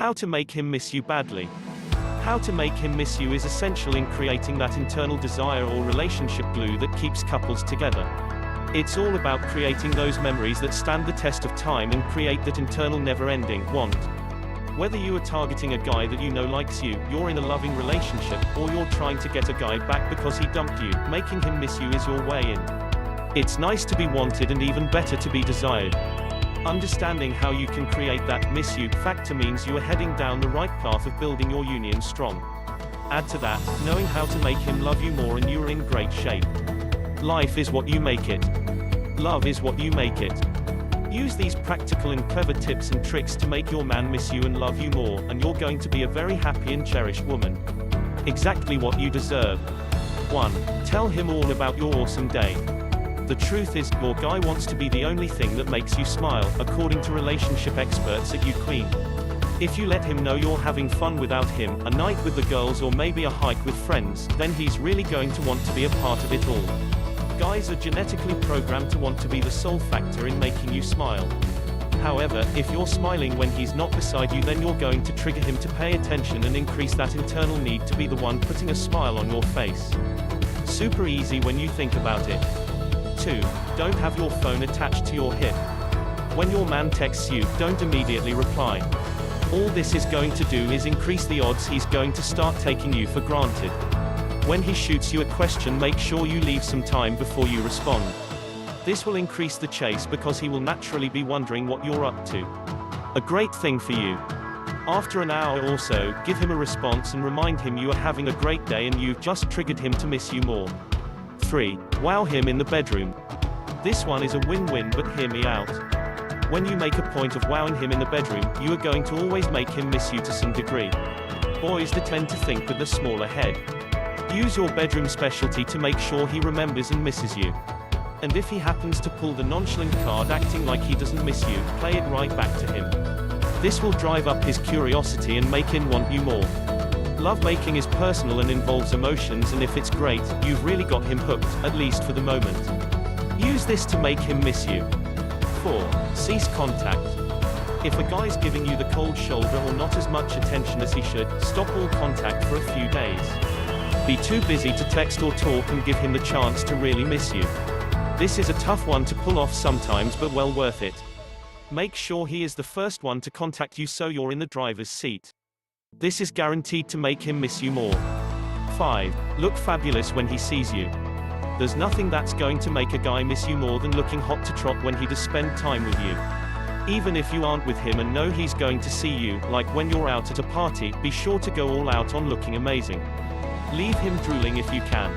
How to make him miss you badly. How to make him miss you is essential in creating that internal desire or relationship glue that keeps couples together. It's all about creating those memories that stand the test of time and create that internal never-ending want. Whether you are targeting a guy that you know likes you, you're in a loving relationship, or you're trying to get a guy back because he dumped you, making him miss you is your way in. It's nice to be wanted and even better to be desired. Understanding how you can create that miss you factor means you are heading down the right path of building your union strong. Add to that, knowing how to make him love you more, and you are in great shape. Life is what you make it. Love is what you make it. Use these practical and clever tips and tricks to make your man miss you and love you more, and you're going to be a very happy and cherished woman. Exactly what you deserve. 1. Tell him all about your awesome day. The truth is, your guy wants to be the only thing that makes you smile, according to relationship experts at Queen. If you let him know you're having fun without him, a night with the girls or maybe a hike with friends, then he's really going to want to be a part of it all. Guys are genetically programmed to want to be the sole factor in making you smile. However, if you're smiling when he's not beside you, then you're going to trigger him to pay attention and increase that internal need to be the one putting a smile on your face. Super easy when you think about it. 2. Don't have your phone attached to your hip. When your man texts you, don't immediately reply. All this is going to do is increase the odds he's going to start taking you for granted. When he shoots you a question, make sure you leave some time before you respond. This will increase the chase because he will naturally be wondering what you're up to. A great thing for you. After an hour or so, give him a response and remind him you are having a great day and you've just triggered him to miss you more. 3. Wow him in the bedroom. This one is a win-win, but hear me out. When you make a point of wowing him in the bedroom, you are going to always make him miss you to some degree. Boys tend to think with the smaller head. Use your bedroom specialty to make sure he remembers and misses you. And if he happens to pull the nonchalant card acting like he doesn't miss you, play it right back to him. This will drive up his curiosity and make him want you more. Lovemaking is personal and involves emotions, and if it's great, you've really got him hooked, at least for the moment. Use this to make him miss you. 4. Cease contact. If a guy's giving you the cold shoulder or not as much attention as he should, stop all contact for a few days. Be too busy to text or talk and give him the chance to really miss you. This is a tough one to pull off sometimes, but well worth it. Make sure he is the first one to contact you so you're in the driver's seat. This is guaranteed to make him miss you more. 5. Look fabulous when he sees you. There's nothing that's going to make a guy miss you more than looking hot to trot when he does spend time with you. Even if you aren't with him and know he's going to see you, like when you're out at a party, be sure to go all out on looking amazing. Leave him drooling if you can.